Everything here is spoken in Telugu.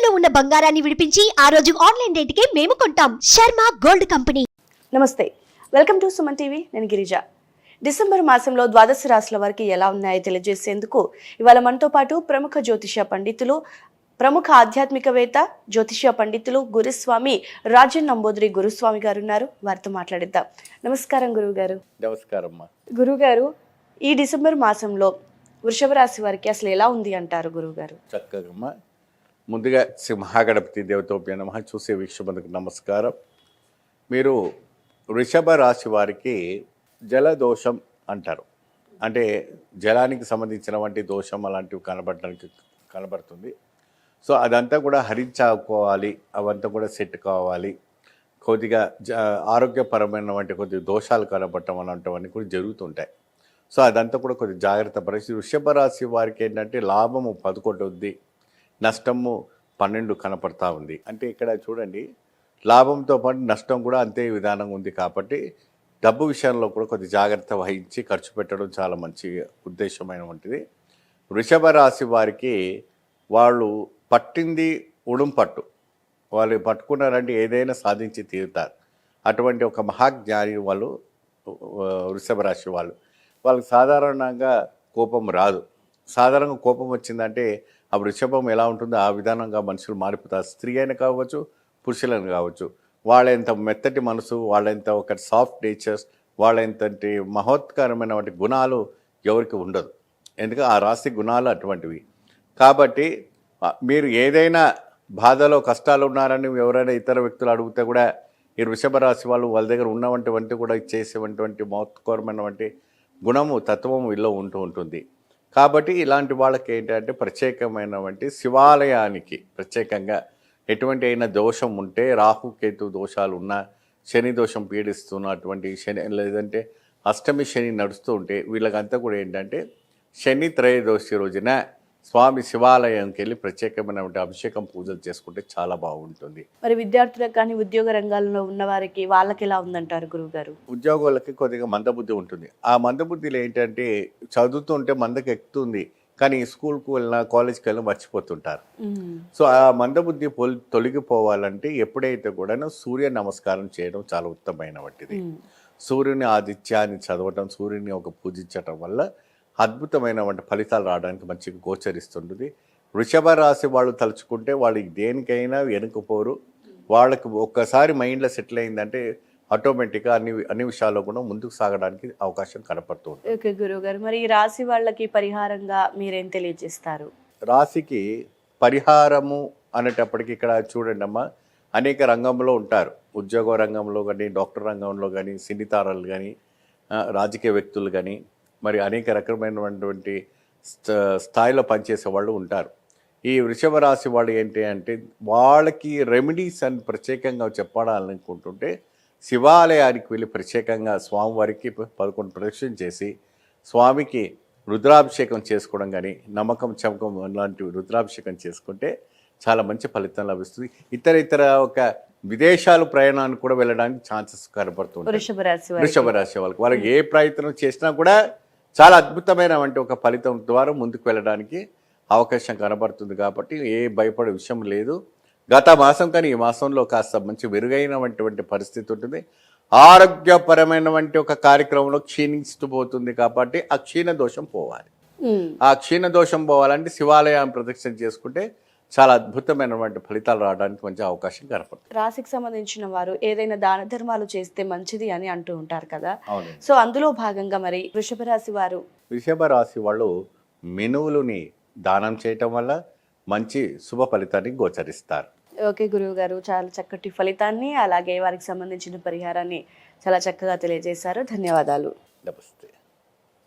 తాకట్టులో ఉన్న బంగారాన్ని విడిపించి ఆ రోజు ఆన్లైన్ రేటుకే మేము కొంటాం. Sharma gold company. నమస్తే, వెల్కమ్ టు సుమన్ టీవీ. నేను గిరిజ. డిసెంబర్ మాసంలో ద్వాదశ రాశుల వారికి ఎలా ఉన్నాయో తెలియజేసేందుకు ఇవాళ మనతో పాటు ప్రముఖ జ్యోతిష పండితులు, ప్రముఖ ఆధ్యాత్మికవేత్త, జ్యోతిష పండితులు గురుస్వామి రాజన్ నంబూద్రి గురుస్వామి గారు ఉన్నారు. వారితో మాట్లాడిద్దాం. నమస్కారం గురువు గారు. నమస్కారం. గురువు గారు, ఈ డిసెంబర్ మాసంలో వృషభ రాశి వారికి అసలు ఎలా ఉంది అంటారు గురువు గారు? చక్కగా ముందుగా సింహగణపతి దేవతోప్య నమః. చూసే వీక్షకులకు నమస్కారం. మీరు వృషభ రాశి వారికి జలదోషం అంటారు. అంటే జలానికి సంబంధించిన వంటి దోషం అలాంటివి కనబడుతుంది. సో అదంతా కూడా హరించుకోవాలి, అవంతా కూడా సెట్ కావాలి. కొద్దిగా ఆరోగ్యపరమైన వంటి కొద్ది దోషాలు కనబడటం అలాంటివన్నీ కూడా జరుగుతుంటాయి. సో అదంతా కూడా కొద్ది జాగ్రత్త పరిస్థితి. వృషభ రాశి వారికి ఏంటంటే లాభము 11 ఉంది, నష్టము 12 కనపడతా ఉంది. అంటే ఇక్కడ చూడండి, లాభంతో పాటు నష్టం కూడా అంతే విధానంగా ఉంది. కాబట్టి డబ్బు విషయంలో కూడా కొద్ది జాగ్రత్త వహించి ఖర్చు పెట్టడం చాలా మంచి ఉద్దేశమైన వంటిది. వృషభ రాశి వారికి వాళ్ళు పట్టింది ఉడుం పట్టు, వాళ్ళు పట్టుకున్నారంటే ఏదైనా సాధించి తీరుతారు. అటువంటి ఒక మహాజ్ఞాని వాళ్ళు వృషభ రాశి వాళ్ళకి సాధారణంగా కోపం రాదు. సాధారణంగా కోపం వచ్చిందంటే ఆ వృషభం ఎలా ఉంటుందో ఆ విధానంగా మనుషులు మారిపోతారు. స్త్రీ అయినా కావచ్చు, పురుషులను కావచ్చు. వాళ్ళెంత మెత్తటి మనసు, వాళ్ళెంత ఒక సాఫ్ట్ నేచర్స్, వాళ్ళెంతటి మహోత్కరమైన వంటి గుణాలు ఎవరికి ఉండదు. ఎందుకంటే ఆ రాశి గుణాలు అటువంటివి. కాబట్టి మీరు ఏదైనా బాధలో కష్టాలు ఉన్నారని ఎవరైనా ఇతర వ్యక్తులు అడిగితే కూడా ఈ వృషభ రాశి వాళ్ళ దగ్గర ఉన్నవంటి కూడా చేసేటువంటి మహోత్కరమైనటువంటి గుణము, తత్వము వీళ్ళు ఉంటుంది. కాబట్టి ఇలాంటి వాళ్ళకి ఏంటంటే ప్రత్యేకమైనటువంటి శివాలయానికి ప్రత్యేకంగా ఎటువంటి అయినా దోషం ఉంటే, రాహుకేతు దోషాలు ఉన్నా, శని దోషం పీడిస్తున్నటువంటి శని, లేదంటే అష్టమి శని నడుస్తూ ఉంటే వీళ్ళకంతా కూడా ఏంటంటే శని త్రయోదశి రోజున స్వామి శివాలయంకి వెళ్ళి ప్రత్యేకమైనటువంటి అభిషేకం పూజలు చేసుకుంటే చాలా బాగుంటుంది. మరి విద్యార్థులకు కానీ ఉద్యోగ రంగాల్లో ఉన్న వారికి వాళ్ళకి ఎలా ఉందంటారు గురువు గారు? ఉద్యోగులకి కొద్దిగా మందబుద్ధి ఉంటుంది. ఆ మందబుద్ధిలో ఏంటంటే చదువుతుంటే మందకి ఎక్కుతుంది, కానీ స్కూల్కి వెళ్ళినా కాలేజ్కి వెళ్ళినా మర్చిపోతుంటారు. సో ఆ మందబుద్ధి తొలగిపోవాలంటే ఎప్పుడైతే కూడా సూర్య నమస్కారం చేయడం చాలా ఉత్తమమైన వంటిది. సూర్యుని ఆదిత్యాన్ని చదవటం, సూర్యుని ఒక పూజించటం వల్ల అద్భుతమైన వంటి ఫలితాలు రావడానికి మంచిగా గోచరిస్తుంటుంది. వృషభ రాశి వాళ్ళు తలుచుకుంటే వాళ్ళు దేనికైనా వెనుకపోరు. వాళ్ళకి ఒక్కసారి మైండ్లో సెటిల్ అయిందంటే ఆటోమేటిక్గా అన్ని విషయాల్లో కూడా ముందుకు సాగడానికి అవకాశం కనపడుతుంది. ఓకే గురువు గారు, మరి ఈ రాశి వాళ్ళకి పరిహారంగా మీరేం తెలియజేస్తారు? రాశికి పరిహారము అనేటప్పటికి ఇక్కడ చూడండి అమ్మా, అనేక రంగంలో ఉంటారు. ఉద్యోగ రంగంలో కానీ, డాక్టర్ రంగంలో కానీ, సినీ తారలు కానీ, రాజకీయ వ్యక్తులు కానీ, మరి అనేక రకమైనటువంటి స్థాయిలో పనిచేసే వాళ్ళు ఉంటారు. ఈ వృషభ రాశి వాళ్ళు ఏంటి అంటే వాళ్ళకి రెమెడీస్ అని ప్రత్యేకంగా చెప్పాలనుకుంటుంటే శివాలయానికి వెళ్ళి ప్రత్యేకంగా స్వామివారికి 11 ప్రదక్షిణ చేసి స్వామికి రుద్రాభిషేకం చేసుకోవడం కానీ, నమ్మకం చమకం లాంటి రుద్రాభిషేకం చేసుకుంటే చాలా మంచి ఫలితం లభిస్తుంది. ఇతర ఒక విదేశాలు ప్రయాణానికి కూడా వెళ్ళడానికి ఛాన్సెస్ కనపడుతుంది. వృషభ రాశి వాళ్ళకి ఏ ప్రయత్నం చేసినా కూడా చాలా అద్భుతమైన ఒక ఫలితం ద్వారా ముందుకు వెళ్ళడానికి అవకాశం కనబడుతుంది. కాబట్టి ఏ భయపడే విషయం లేదు. గత మాసం కానీ ఈ మాసంలో కాస్త మంచి మెరుగైనటువంటి పరిస్థితి ఉంటుంది. ఆరోగ్యపరమైనటువంటి ఒక కార్యక్రమంలో క్షీణిస్తూ పోతుంది. కాబట్టి ఆ క్షీణ దోషం పోవాలి. ఆ క్షీణ దోషం పోవాలంటే శివాలయాన్ని ప్రదక్షిణ చేసుకుంటే చాలా అద్భుతమైనటువంటి ఫలితాలు రావడానికి మంచి అవకాశం కనపడుతుంది. రాశికి సంబంధించిన వారు ఏదైనా దాన ధర్మాలు చేస్తే మంచిది అని అంటూ ఉంటారు కదా. సో అందులో భాగంగా మరి వృషభ రాశి వాళ్ళు మినువులని దానం చేయటం వల్ల మంచి శుభ ఫలితాన్ని గోచరిస్తారు. ఓకే గురువు గారు, చాలా చక్కటి ఫలితాన్ని అలాగే వారికి సంబంధించిన పరిహారాన్ని చాలా చక్కగా తెలియజేశారు. ధన్యవాదాలు. నమస్తే.